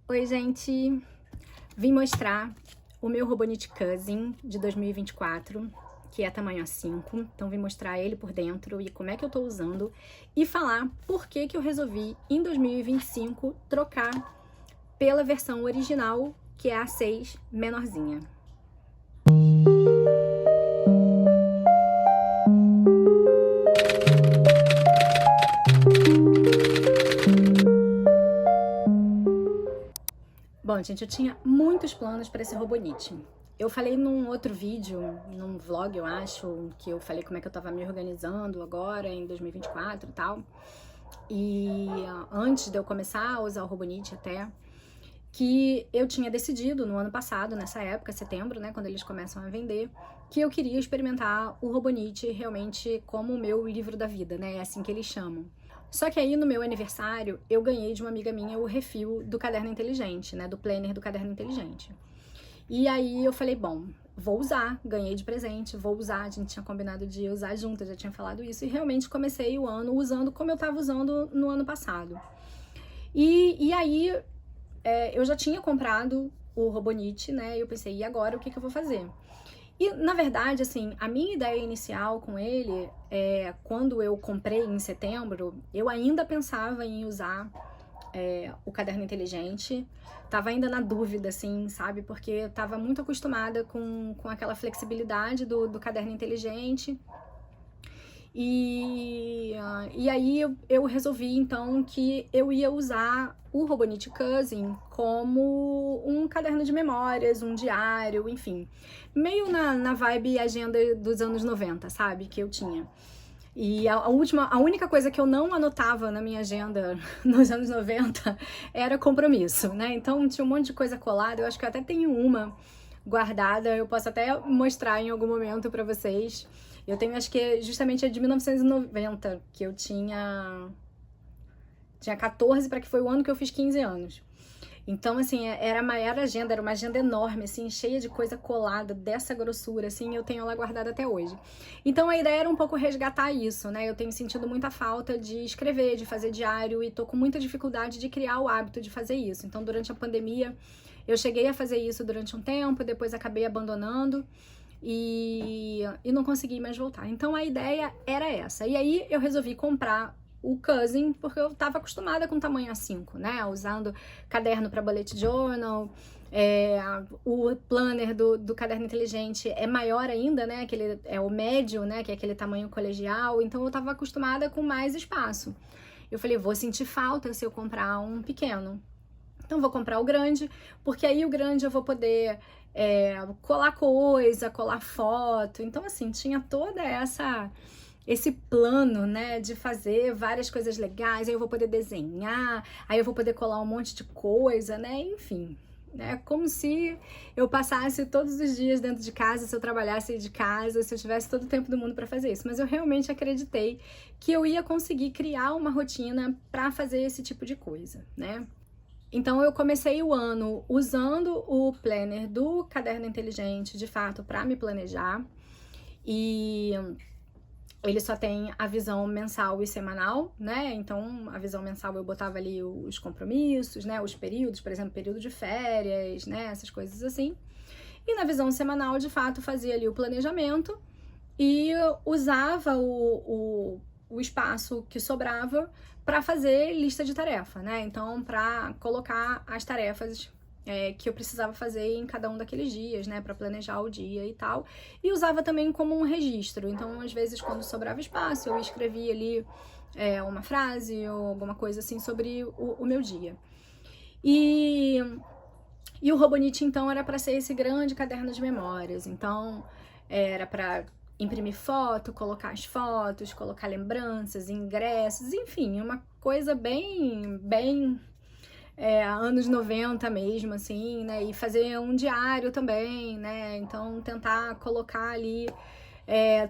Oi, gente! Vim mostrar o meu Robonit Cousin de 2024, que é tamanho A5. Então, vim mostrar ele por dentro e como é que eu tô usando e falar por que que eu resolvi, em 2025, trocar pela versão original, que é a A6 menorzinha. Bom, gente, eu tinha muitos planos para esse Robonit. Eu falei num outro vídeo, num vlog, eu acho, que eu falei como é que eu tava me organizando agora, em 2024 e tal. E antes de eu começar a usar o Robonit até, que eu tinha decidido no ano passado, nessa época, setembro, né, quando eles começam a vender, que eu queria experimentar o Robonit realmente como o meu livro da vida, né, é assim que eles chamam. Só que aí, no meu aniversário, eu ganhei de uma amiga minha o refil do Caderno Inteligente, né, do planner do Caderno Inteligente. E aí eu falei, bom, vou usar, ganhei de presente, vou usar, a gente tinha combinado de usar junto, eu já tinha falado isso, e realmente comecei o ano usando como eu tava usando no ano passado. E aí, eu já tinha comprado o Robonit, né, e eu pensei, e agora, o que que eu vou fazer? E, na verdade, assim, a minha ideia inicial com ele, quando eu comprei em setembro, eu ainda pensava em usar o caderno inteligente. Tava ainda na dúvida, assim, sabe? Porque eu tava muito acostumada com aquela flexibilidade do caderno inteligente. E aí eu resolvi, então, que eu ia usar o Robonit Cousin como um caderno de memórias, um diário, enfim. Meio na vibe agenda dos anos 90, sabe? Que eu tinha. E a única coisa que eu não anotava na minha agenda nos anos 90 era compromisso, né? Então tinha um monte de coisa colada, eu acho que eu até tenho uma guardada, eu posso até mostrar em algum momento pra vocês. Eu tenho, acho que justamente a de 1990, que eu tinha 14, para que foi o ano que eu fiz 15 anos. Então, assim, era a maior agenda, era uma agenda enorme, assim, cheia de coisa colada, dessa grossura, assim, eu tenho ela guardada até hoje. Então, a ideia era um pouco resgatar isso, né? Eu tenho sentido muita falta de escrever, de fazer diário, e tô com muita dificuldade de criar o hábito de fazer isso. Então, durante a pandemia, eu cheguei a fazer isso durante um tempo, depois acabei abandonando e não consegui mais voltar. Então, a ideia era essa. E aí, eu resolvi comprar o Cousin, porque eu estava acostumada com tamanho A5, né? Usando caderno para bullet journal, o planner do caderno inteligente é maior ainda, né? Aquele é o médio, né? Que é aquele tamanho colegial. Então eu estava acostumada com mais espaço. Eu falei, vou sentir falta se eu comprar um pequeno. Então vou comprar o grande, porque aí o grande eu vou poder colar coisa, colar foto. Então assim, tinha toda esse plano, né, de fazer várias coisas legais, aí eu vou poder desenhar, aí eu vou poder colar um monte de coisa, né, enfim. É como se eu passasse todos os dias dentro de casa, se eu trabalhasse de casa, se eu tivesse todo o tempo do mundo para fazer isso. Mas eu realmente acreditei que eu ia conseguir criar uma rotina para fazer esse tipo de coisa, né? Então eu comecei o ano usando o planner do Caderno Inteligente, de fato, para me planejar. E ele só tem a visão mensal e semanal, né? Então, a visão mensal eu botava ali os compromissos, né? Os períodos, por exemplo, período de férias, né? Essas coisas assim. E na visão semanal, de fato, fazia ali o planejamento e usava o espaço que sobrava para fazer lista de tarefa, né? Então, para colocar as tarefas que eu precisava fazer em cada um daqueles dias, né, para planejar o dia e tal. E usava também como um registro. Então, às vezes, quando sobrava espaço, eu escrevia ali uma frase ou alguma coisa assim sobre o meu dia. E o Robonit, então, era para ser esse grande caderno de memórias. Então, era para imprimir foto, colocar as fotos, colocar lembranças, ingressos, enfim, uma coisa bem anos 90 mesmo, assim, né? E fazer um diário também, né? Então, tentar colocar ali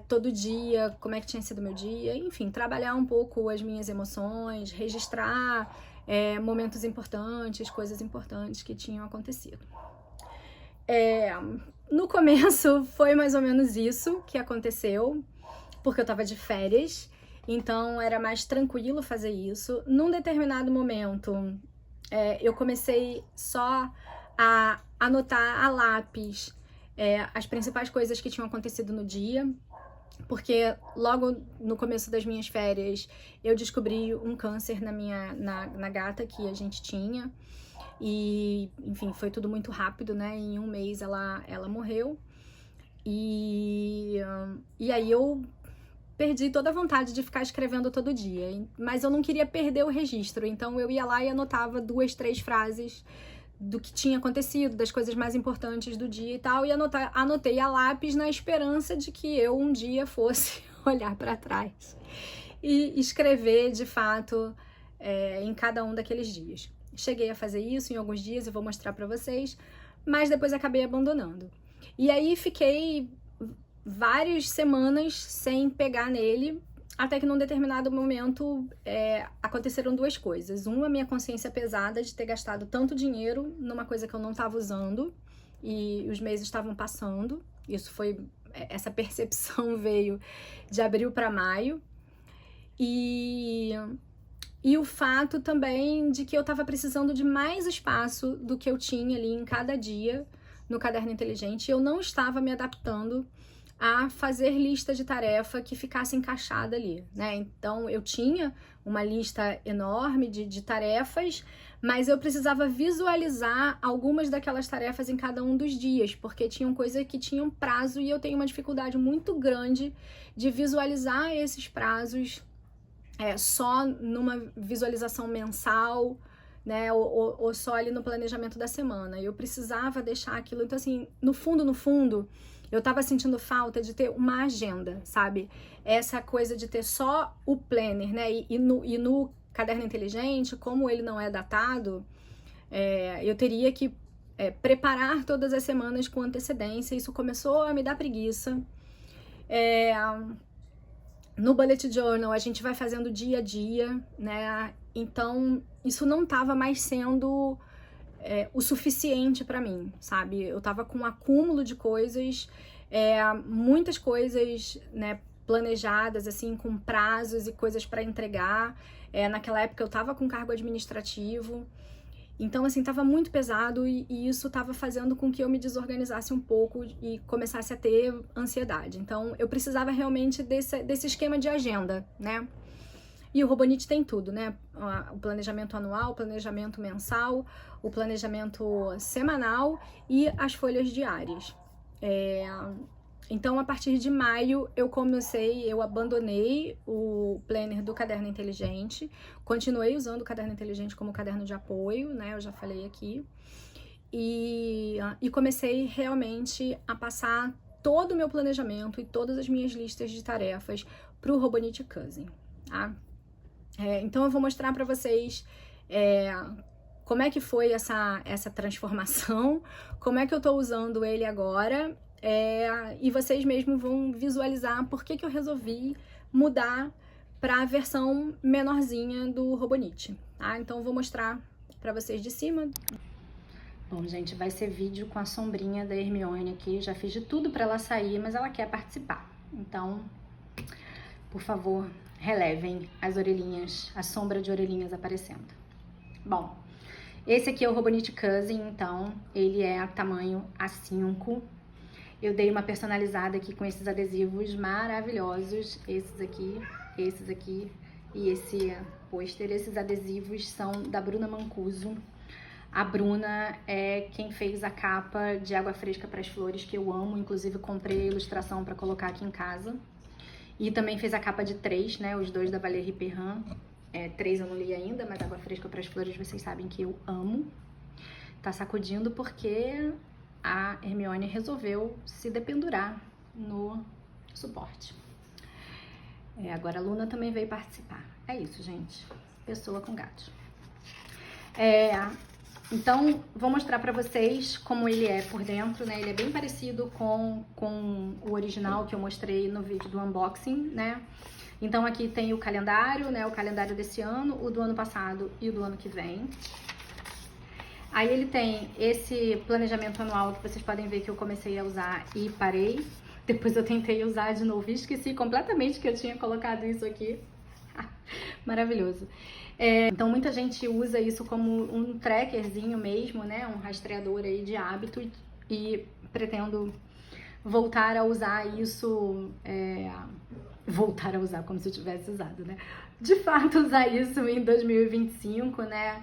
todo dia como é que tinha sido meu dia, enfim, trabalhar um pouco as minhas emoções, registrar momentos importantes, coisas importantes que tinham acontecido. No começo foi mais ou menos isso que aconteceu, porque eu tava de férias, então era mais tranquilo fazer isso. Num determinado momento, eu comecei só a anotar a lápis as principais coisas que tinham acontecido no dia, porque logo no começo das minhas férias eu descobri um câncer na gata que a gente tinha. E, enfim, foi tudo muito rápido, né? Em um mês ela morreu. E aí eu perdi toda a vontade de ficar escrevendo todo dia. Mas eu não queria perder o registro. Então eu ia lá e anotava 2, 3 frases do que tinha acontecido, das coisas mais importantes do dia e tal. E anotei a lápis na esperança de que eu um dia fosse olhar para trás e escrever, de fato, em cada um daqueles dias. Cheguei a fazer isso em alguns dias, eu vou mostrar pra vocês, mas depois acabei abandonando. E aí fiquei várias semanas sem pegar nele, até que num determinado momento aconteceram 2 coisas. Uma, minha consciência pesada de ter gastado tanto dinheiro numa coisa que eu não estava usando, e os meses estavam passando. Essa percepção veio de abril para maio. E o fato também de que eu estava precisando de mais espaço do que eu tinha ali em cada dia no Caderno Inteligente. Eu não estava me adaptando a fazer lista de tarefa que ficasse encaixada ali, né? Então, eu tinha uma lista enorme de tarefas, mas eu precisava visualizar algumas daquelas tarefas em cada um dos dias, porque tinham coisas que tinham prazo e eu tenho uma dificuldade muito grande de visualizar esses prazos só numa visualização mensal, né, ou só ali no planejamento da semana. Eu precisava deixar aquilo. Então, assim, no fundo, eu tava sentindo falta de ter uma agenda, sabe? Essa coisa de ter só o planner, né? E no Caderno Inteligente, como ele não é datado, eu teria que preparar todas as semanas com antecedência. Isso começou a me dar preguiça. No Bullet Journal, a gente vai fazendo dia a dia, né? Então, isso não estava mais sendo o suficiente para mim, sabe? Eu tava com um acúmulo de coisas, muitas coisas, né, planejadas, assim, com prazos e coisas para entregar. Naquela época eu tava com cargo administrativo. Então, assim, tava muito pesado e isso tava fazendo com que eu me desorganizasse um pouco e começasse a ter ansiedade. Então, eu precisava realmente desse esquema de agenda, né? E o Robonit tem tudo, né? O planejamento anual, o planejamento mensal, o planejamento semanal e as folhas diárias. Então, a partir de maio, eu abandonei o planner do Caderno Inteligente, continuei usando o Caderno Inteligente como caderno de apoio, né, eu já falei aqui, e comecei realmente a passar todo o meu planejamento e todas as minhas listas de tarefas para o Robonit Cousin, tá? Então, eu vou mostrar para vocês como é que foi essa transformação, como é que eu tô usando ele agora. E vocês mesmos vão visualizar por que eu resolvi mudar para a versão menorzinha do Robonit, tá? Então, eu vou mostrar para vocês de cima. Bom, gente, vai ser vídeo com a sombrinha da Hermione aqui. Já fiz de tudo para ela sair, mas ela quer participar. Então, por favor, relevem as orelhinhas, a sombra de orelhinhas aparecendo. Bom, esse aqui é o Robonit Cousin, então, ele é tamanho A5. Eu dei uma personalizada aqui com esses adesivos maravilhosos, esses aqui e esse pôster. Esses adesivos são da Bruna Mancuso. A Bruna é quem fez a capa de Água Fresca para as Flores, que eu amo, inclusive comprei a ilustração para colocar aqui em casa. E também fez a capa de 3, né, os 2 da Valérie Perrin. 3 eu não li ainda, mas Água Fresca para as Flores vocês sabem que eu amo. Tá sacudindo porque a Hermione resolveu se dependurar no suporte. Agora a Luna também veio participar. É isso, gente. Pessoa com gato. Então, vou mostrar pra vocês como ele é por dentro, né? Ele é bem parecido com o original que eu mostrei no vídeo do unboxing, né? Então, aqui tem o calendário, né? O calendário desse ano, o do ano passado e o do ano que vem. Aí ele tem esse planejamento anual que vocês podem ver que eu comecei a usar e parei. Depois eu tentei usar de novo e esqueci completamente que eu tinha colocado isso aqui. Maravilhoso. Então muita gente usa isso como um trackerzinho mesmo, né? Um rastreador aí de hábito e pretendo voltar a usar isso, voltar a usar como se eu tivesse usado, né? De fato usar isso em 2025, né?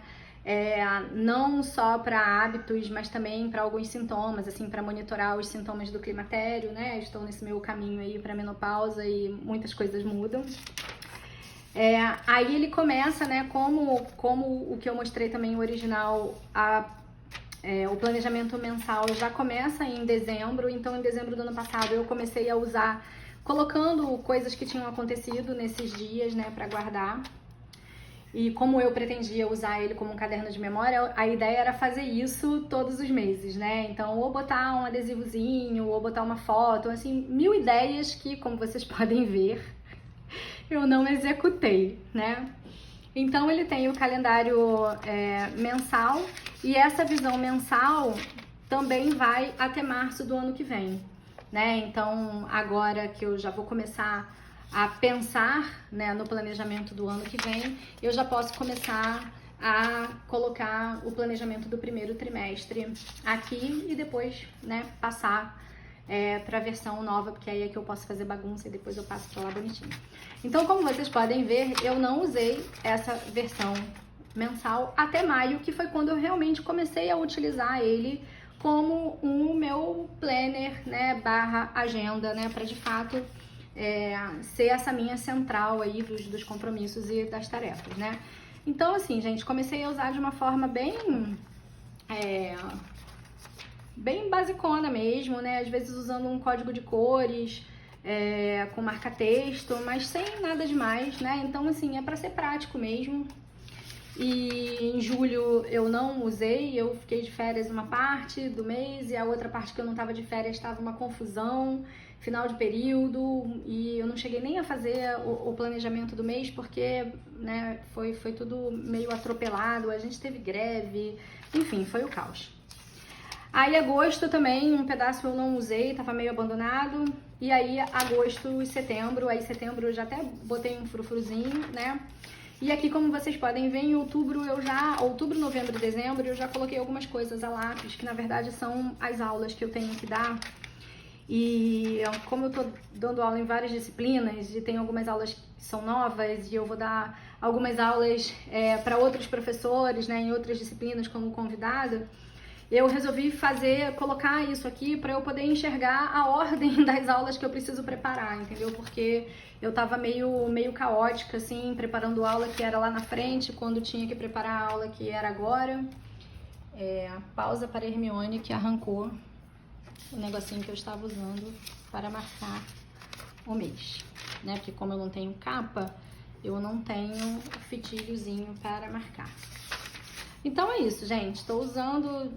Não só para hábitos, mas também para alguns sintomas, assim, para monitorar os sintomas do climatério, né? Estou nesse meu caminho aí para menopausa e muitas coisas mudam. Aí ele começa, né, como o que eu mostrei também, o original, o planejamento mensal já começa em dezembro. Então em dezembro do ano passado eu comecei a usar, colocando coisas que tinham acontecido nesses dias, né, para guardar. E como eu pretendia usar ele como um caderno de memória, a ideia era fazer isso todos os meses, né? Então, ou botar um adesivozinho, ou botar uma foto, assim, 1000 ideias que, como vocês podem ver, eu não executei, né? Então, ele tem o calendário mensal, e essa visão mensal também vai até março do ano que vem, né? Então, agora que eu já vou começar a pensar, né, no planejamento do ano que vem, eu já posso começar a colocar o planejamento do primeiro trimestre aqui e depois, né, passar para a versão nova, porque aí é que eu posso fazer bagunça e depois eu passo para lá bonitinho. Então, como vocês podem ver, eu não usei essa versão mensal até maio, que foi quando eu realmente comecei a utilizar ele como um meu planner, né, barra agenda, né, para de fato ser essa minha central aí dos compromissos e das tarefas, né? Então, assim, gente, comecei a usar de uma forma bem basicona mesmo, né? Às vezes usando um código de cores, com marca-texto, mas sem nada demais, né? Então, assim, é para ser prático mesmo. E em julho eu não usei, eu fiquei de férias uma parte do mês e a outra parte que eu não estava de férias estava uma confusão, final de período, e eu não cheguei nem a fazer o planejamento do mês porque, né, foi tudo meio atropelado, a gente teve greve, enfim, foi o caos. Aí agosto também, um pedaço eu não usei, tava meio abandonado, e aí agosto e setembro, aí setembro eu já até botei um frufruzinho, né? E aqui, como vocês podem ver, em outubro, novembro e dezembro, eu já coloquei algumas coisas a lápis, que na verdade são as aulas que eu tenho que dar. E como eu tô dando aula em várias disciplinas, e tem algumas aulas que são novas, e eu vou dar algumas aulas para outros professores, né, em outras disciplinas como convidada, eu resolvi colocar isso aqui para eu poder enxergar a ordem das aulas que eu preciso preparar, entendeu? Porque eu tava meio caótica, assim, preparando aula que era lá na frente, quando tinha que preparar a aula que era agora. Pausa para Hermione, que arrancou o negocinho que eu estava usando para marcar o mês, né? Porque como eu não tenho capa, eu não tenho o fitilhozinho para marcar. Então é isso, gente. Estou usando,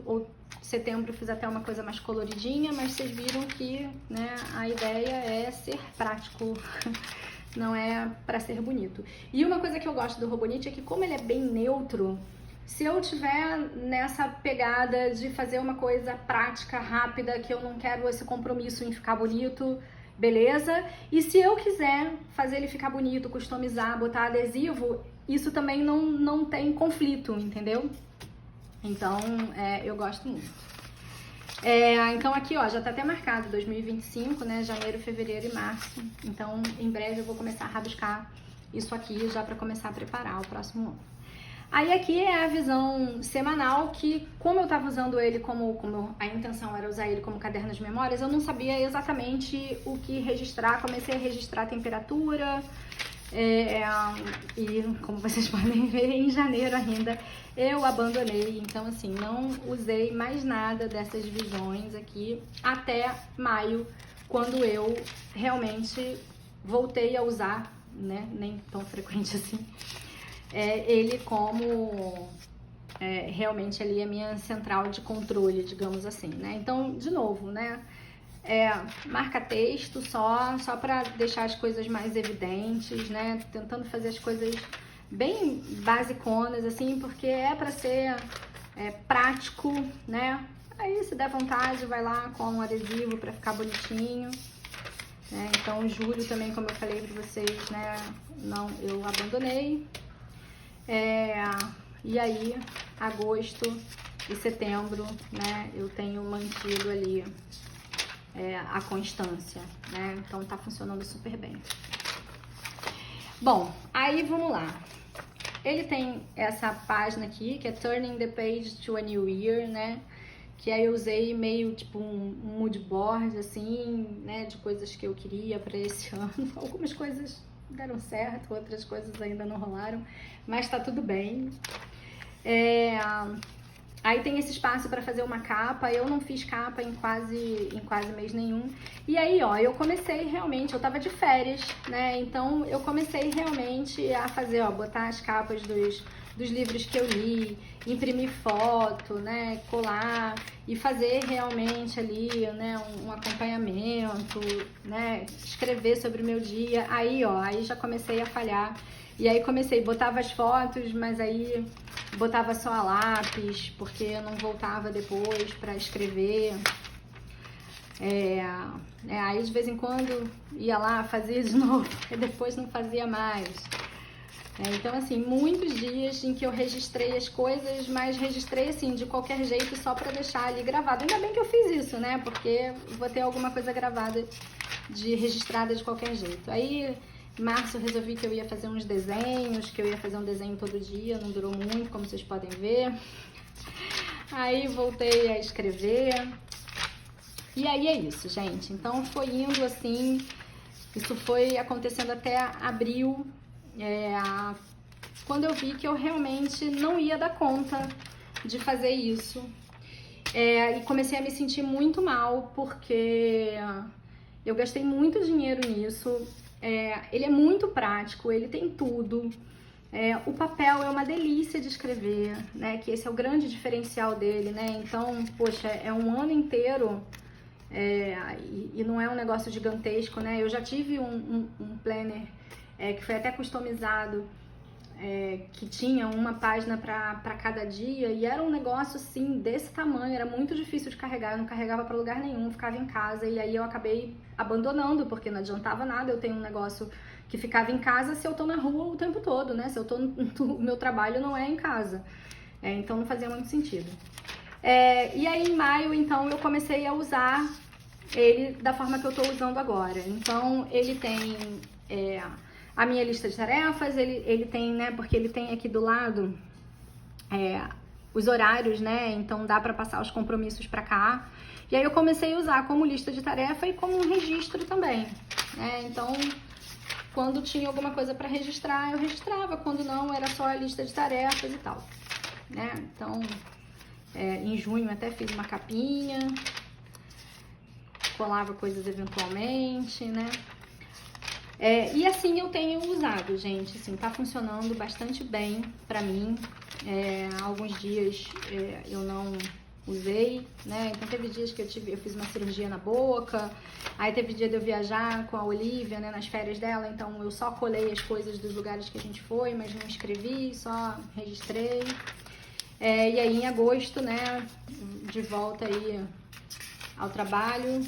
setembro eu fiz até uma coisa mais coloridinha, mas vocês viram que, né, a ideia é ser prático, não é para ser bonito. E uma coisa que eu gosto do Robonite é que, como ele é bem neutro, se eu tiver nessa pegada de fazer uma coisa prática, rápida, que eu não quero esse compromisso em ficar bonito, beleza? E se eu quiser fazer ele ficar bonito, customizar, botar adesivo, isso também não tem conflito, entendeu? Então, eu gosto muito. Então aqui, ó, já tá até marcado 2025, né? Janeiro, fevereiro e março. Então, em breve eu vou começar a rabiscar isso aqui já para começar a preparar o próximo ano. Aí aqui é a visão semanal, que como eu tava usando ele como a intenção era usar ele como caderno de memórias, eu não sabia exatamente o que registrar. Comecei a registrar a temperatura, e como vocês podem ver, em janeiro ainda eu abandonei. Então assim, não usei mais nada dessas visões aqui até maio, quando eu realmente voltei a usar, né, nem tão frequente assim, ele como realmente ali a minha central de controle, digamos assim, né? Então, de novo, né? Marca texto só para deixar as coisas mais evidentes, né? Tentando fazer as coisas bem basiconas, assim, porque para ser prático, né? Aí, se der vontade, vai lá com um adesivo para ficar bonitinho. né? Então, julho também, como eu falei pra vocês, né? Não, eu abandonei. E aí, agosto e setembro, né? Eu tenho mantido ali a constância, né? Então, tá funcionando super bem. Bom, aí vamos lá. Ele tem essa página aqui, que é Turning the Page to a New Year, né? Que aí eu usei meio tipo um mood board, assim, né? De coisas que eu queria para esse ano. Algumas coisas deram certo, outras coisas ainda não rolaram, mas tá tudo bem. Aí tem esse espaço para fazer uma capa. Eu não fiz capa em quase mês nenhum. E aí, ó, eu comecei realmente, eu tava de férias, né? Então eu comecei realmente a fazer, ó, botar as capas dos livros que eu li, imprimir foto, né, colar e fazer realmente ali, né, um acompanhamento, né, escrever sobre o meu dia. Aí, ó, aí já comecei a falhar. E aí botava as fotos, mas aí botava só a lápis, porque eu não voltava depois para escrever. Aí de vez em quando ia lá, fazia de novo, e depois não fazia mais. Então, assim, muitos dias em que eu registrei as coisas, mas registrei, assim, de qualquer jeito, só pra deixar ali gravado. Ainda bem que eu fiz isso, né? Porque vou ter alguma coisa gravada, registrada de qualquer jeito. Aí, em março, eu resolvi que eu ia fazer uns desenhos, que eu ia fazer um desenho todo dia, não durou muito, como vocês podem ver. Aí, voltei a escrever. E aí é isso, gente. Então, foi indo assim, isso foi acontecendo até abril, quando eu vi que eu realmente não ia dar conta de fazer isso. E comecei a me sentir muito mal, porque eu gastei muito dinheiro nisso. Ele é muito prático, ele tem tudo. O papel é uma delícia de escrever, né? Que esse é o grande diferencial dele, né? Então, poxa, é um ano inteiro e não é um negócio gigantesco, né? Eu já tive um planner que foi até customizado, que tinha uma página para cada dia, e era um negócio assim desse tamanho, era muito difícil de carregar, eu não carregava para lugar nenhum, ficava em casa, e aí eu acabei abandonando, porque não adiantava nada eu tenho um negócio que ficava em casa se eu tô na rua o tempo todo, né? Se eu tô o meu trabalho não é em casa, então não fazia muito sentido. E aí em maio, então, eu comecei a usar ele da forma que eu tô usando agora. Então ele tem a minha lista de tarefas, ele tem, né, porque ele tem aqui do lado os horários, né, então dá pra passar os compromissos pra cá. E aí eu comecei a usar como lista de tarefa e como um registro também, né, então quando tinha alguma coisa pra registrar, eu registrava, quando não, era só a lista de tarefas e tal, né, então em junho até fiz uma capinha, colava coisas eventualmente, né. E assim eu tenho usado, gente, assim, tá funcionando bastante bem pra mim. Alguns dias eu não usei, né, então teve dias que eu fiz uma cirurgia na boca, aí teve dia de eu viajar com a Olivia, né, nas férias dela, então eu só colei as coisas dos lugares que a gente foi, mas não escrevi, só registrei. E aí em agosto, né, de volta aí ao trabalho.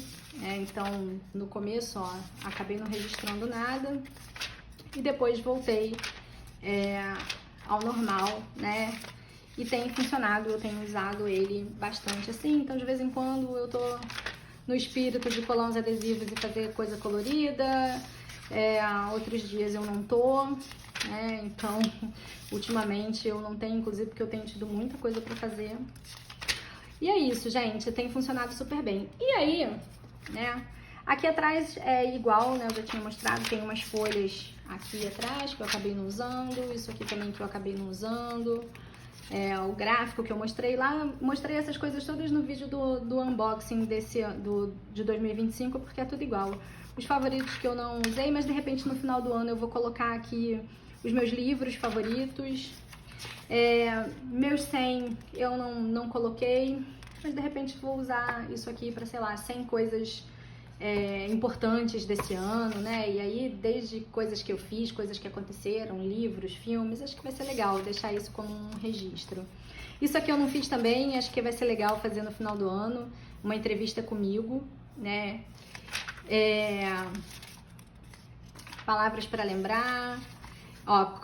Então, no começo, ó, acabei não registrando nada e depois voltei ao normal, né? E tem funcionado, eu tenho usado ele bastante assim, então de vez em quando eu tô no espírito de colar uns adesivos e fazer coisa colorida, outros dias eu não tô, né? Então, ultimamente eu não tenho, inclusive porque eu tenho tido muita coisa pra fazer. E é isso, gente, tem funcionado super bem. E aí, né, aqui atrás é igual, né, eu já tinha mostrado, tem umas folhas aqui atrás que eu acabei não usando, isso aqui também que eu acabei não usando, o gráfico que eu mostrei lá, mostrei essas coisas todas no vídeo do unboxing de 2025, porque é tudo igual. Os favoritos que eu não usei, mas de repente no final do ano eu vou colocar aqui os meus livros favoritos. Meus 100 eu não coloquei, mas de repente vou usar isso aqui para, sei lá, 100 coisas importantes desse ano, né? E aí, desde coisas que eu fiz, coisas que aconteceram, livros, filmes, acho que vai ser legal deixar isso como um registro. Isso aqui eu não fiz também, acho que vai ser legal fazer no final do ano, uma entrevista comigo, né? Palavras para lembrar. Ó,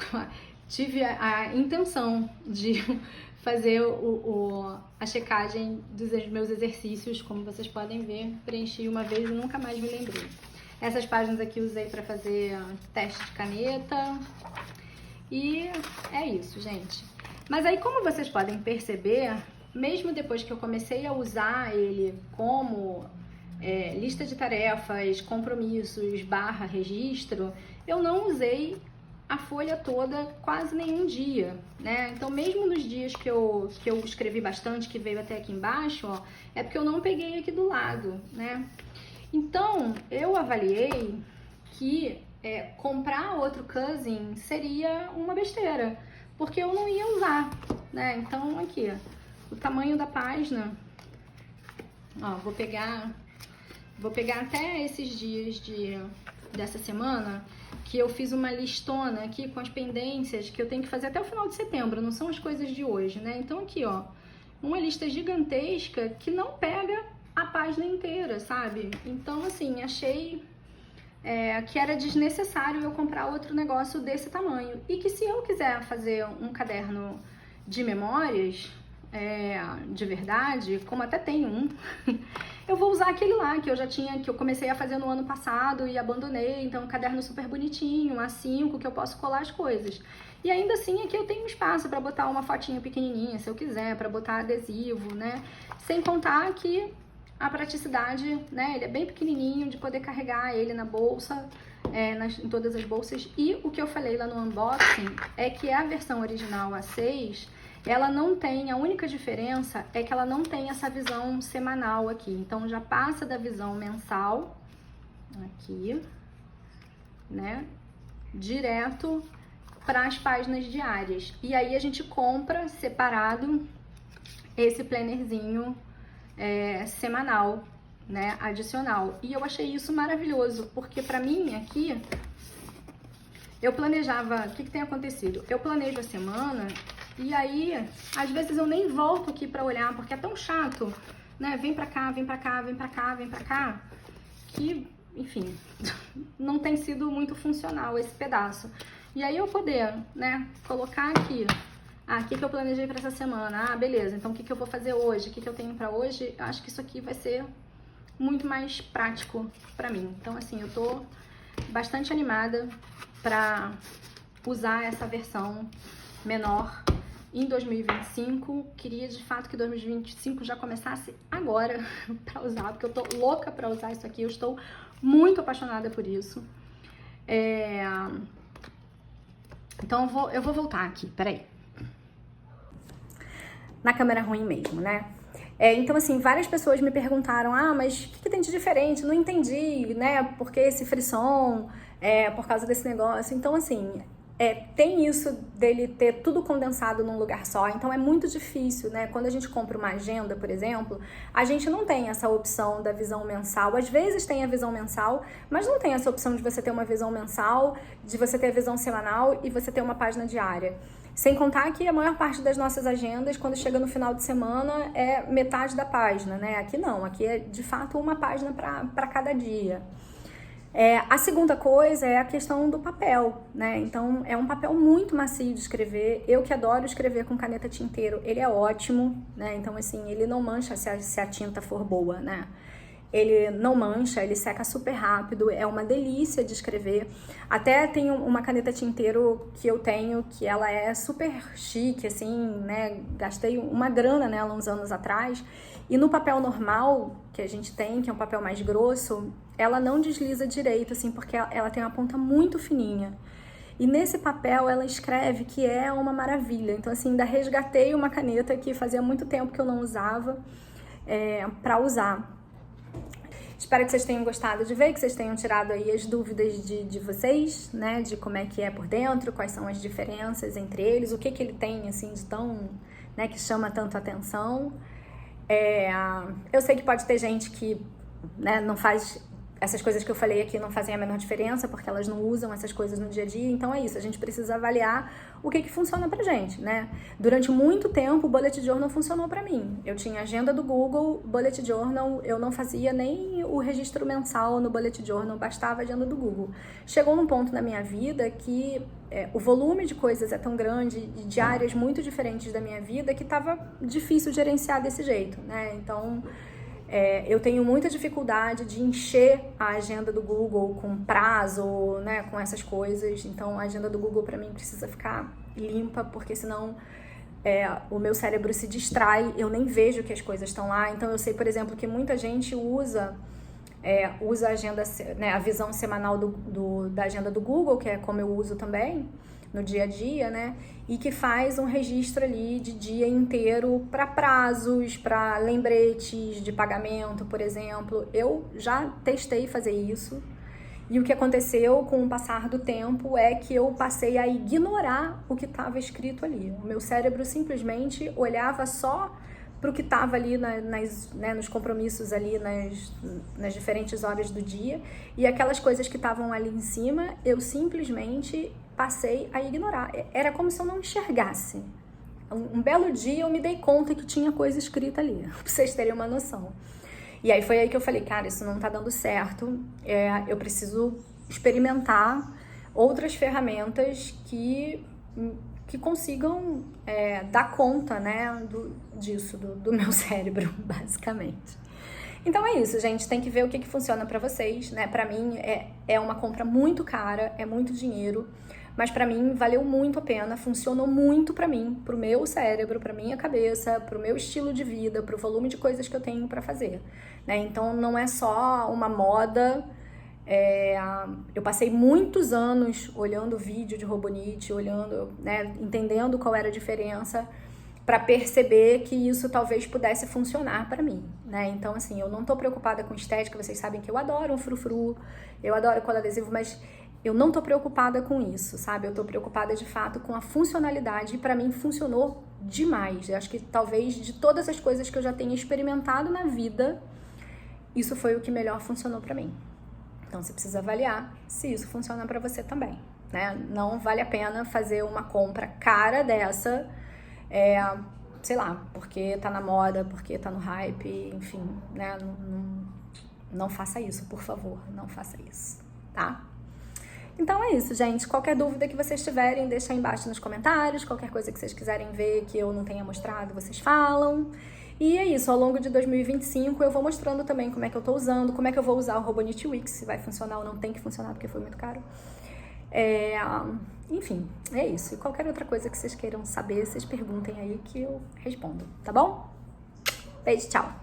tive a intenção de fazer a checagem dos meus exercícios, como vocês podem ver, preenchi uma vez e nunca mais me lembrei. Essas páginas aqui eu usei para fazer teste de caneta e é isso, gente. Mas aí, como vocês podem perceber, mesmo depois que eu comecei a usar ele como lista de tarefas, compromissos, /registro, eu não usei a folha toda quase nenhum dia, né? Então, mesmo nos dias que eu escrevi bastante, que veio até aqui embaixo, ó, é porque eu não peguei aqui do lado, né? Então, eu avaliei que comprar outro cousin seria uma besteira, porque eu não ia usar, né? Então, aqui, o tamanho da página, ó, vou pegar até esses dias dessa semana, que eu fiz uma listona aqui com as pendências que eu tenho que fazer até o final de setembro, não são as coisas de hoje, né? Então aqui, ó, uma lista gigantesca que não pega a página inteira, sabe? Então, assim, achei que era desnecessário eu comprar outro negócio desse tamanho. E que se eu quiser fazer um caderno de memórias, de verdade, como até tem um, eu vou usar aquele lá que eu já tinha, que eu comecei a fazer no ano passado e abandonei. Então, um caderno super bonitinho, A5, que eu posso colar as coisas. E ainda assim, aqui eu tenho espaço para botar uma fotinha pequenininha, se eu quiser, para botar adesivo, né? Sem contar que a praticidade, né? Ele é bem pequenininho, de poder carregar ele na bolsa, em todas as bolsas. E o que eu falei lá no unboxing é que a versão original A6, ela não tem, a única diferença é que ela não tem essa visão semanal aqui. Então, já passa da visão mensal, aqui, né, direto para as páginas diárias. E aí, a gente compra separado esse plannerzinho semanal, né, adicional. E eu achei isso maravilhoso, porque para mim, aqui, eu planejava, o que tem acontecido? Eu planejo a semana e aí, às vezes eu nem volto aqui pra olhar, porque é tão chato, né? Vem pra cá, vem pra cá, vem pra cá, vem pra cá, que, enfim, não tem sido muito funcional esse pedaço. E aí eu poder, né, colocar aqui, o que eu planejei pra essa semana? Beleza, então o que eu vou fazer hoje? O que eu tenho pra hoje? Eu acho que isso aqui vai ser muito mais prático pra mim. Então, assim, eu tô bastante animada pra usar essa versão menor em 2025. Queria de fato que 2025 já começasse agora pra usar, porque eu tô louca pra usar isso aqui, eu estou muito apaixonada por isso. Então eu vou voltar aqui, peraí. Na câmera ruim mesmo, né? Então, assim, várias pessoas me perguntaram, mas o que tem de diferente? Não entendi, né? Por que esse frisson? Por causa desse negócio. Então, assim, tem isso dele ter tudo condensado num lugar só. Então, é muito difícil, né? Quando a gente compra uma agenda, por exemplo, a gente não tem essa opção da visão mensal. Às vezes tem a visão mensal, mas não tem essa opção de você ter uma visão mensal, de você ter a visão semanal e você ter uma página diária. Sem contar que a maior parte das nossas agendas, quando chega no final de semana, é metade da página, né? Aqui não, aqui é de fato uma página para cada dia. A segunda coisa é a questão do papel, né? Então, é um papel muito macio de escrever. Eu que adoro escrever com caneta tinteiro, ele é ótimo, né? Então, assim, ele não mancha se a tinta for boa, né? Ele não mancha, ele seca super rápido, é uma delícia de escrever. Até tem uma caneta tinteiro que eu tenho, que ela é super chique, assim, né? Gastei uma grana nela uns anos atrás. E no papel normal que a gente tem, que é um papel mais grosso, ela não desliza direito, assim, porque ela tem uma ponta muito fininha. E nesse papel ela escreve que é uma maravilha. Então, assim, ainda resgatei uma caneta que fazia muito tempo que eu não usava para usar. Espero que vocês tenham gostado de ver, que vocês tenham tirado aí as dúvidas de vocês, né? De como é que é por dentro, quais são as diferenças entre eles, o que ele tem, assim, de tão, né, que chama tanto atenção. Eu sei que pode ter gente que, né, não faz essas coisas que eu falei aqui não fazem a menor diferença, porque elas não usam essas coisas no dia a dia. Então é isso, a gente precisa avaliar o que funciona pra gente, né? Durante muito tempo, o Bullet Journal funcionou pra mim. Eu tinha agenda do Google, Bullet Journal, eu não fazia nem o registro mensal no Bullet Journal, bastava a agenda do Google. Chegou num ponto na minha vida que o volume de coisas é tão grande, de áreas muito diferentes da minha vida, que tava difícil gerenciar desse jeito, né? Então, eu tenho muita dificuldade de encher a agenda do Google com prazo, né, com essas coisas. Então, a agenda do Google, para mim, precisa ficar limpa, porque senão o meu cérebro se distrai, eu nem vejo que as coisas estão lá. Então, eu sei, por exemplo, que muita gente usa a agenda, né, a visão semanal da agenda do Google, que é como eu uso também no dia a dia, né? E que faz um registro ali de dia inteiro para prazos, para lembretes de pagamento, por exemplo. Eu já testei fazer isso. E o que aconteceu com o passar do tempo é que eu passei a ignorar o que estava escrito ali. O meu cérebro simplesmente olhava só para o que estava ali nos compromissos ali nas diferentes horas do dia, e aquelas coisas que estavam ali em cima, eu simplesmente passei a ignorar. Era como se eu não enxergasse. Um belo dia eu me dei conta que tinha coisa escrita ali, pra vocês terem uma noção. E aí foi aí que eu falei, cara, isso não tá dando certo, eu preciso experimentar outras ferramentas que consigam dar conta, né, disso, do meu cérebro, basicamente. Então é isso, gente, tem que ver o que funciona pra vocês, né? Pra mim é uma compra muito cara, é muito dinheiro, mas pra mim valeu muito a pena, funcionou muito pra mim, pro meu cérebro, pra minha cabeça, pro meu estilo de vida, pro volume de coisas que eu tenho pra fazer, né? Então não é só uma moda. Eu passei muitos anos olhando vídeo de Robonit, olhando, né, entendendo qual era a diferença, para perceber que isso talvez pudesse funcionar para mim, né? Então, assim, eu não tô preocupada com estética, vocês sabem que eu adoro um frufru, eu adoro cola adesivo, mas eu não tô preocupada com isso, sabe? Eu tô preocupada, de fato, com a funcionalidade, e para mim funcionou demais. Eu acho que talvez de todas as coisas que eu já tenha experimentado na vida, isso foi o que melhor funcionou para mim. Então, você precisa avaliar se isso funciona para você também, né? Não vale a pena fazer uma compra cara dessa, sei lá, porque tá na moda, porque tá no hype, enfim, né? Não faça isso, por favor, não faça isso, tá? Então é isso, gente. Qualquer dúvida que vocês tiverem, deixa aí embaixo nos comentários. Qualquer coisa que vocês quiserem ver que eu não tenha mostrado, vocês falam. E é isso, ao longo de 2025 eu vou mostrando também como é que eu tô usando, como é que eu vou usar o Robonit Wix, se vai funcionar ou não, tem que funcionar porque foi muito caro. Enfim, é isso. E qualquer outra coisa que vocês queiram saber, vocês perguntem aí que eu respondo, tá bom? Beijo, tchau!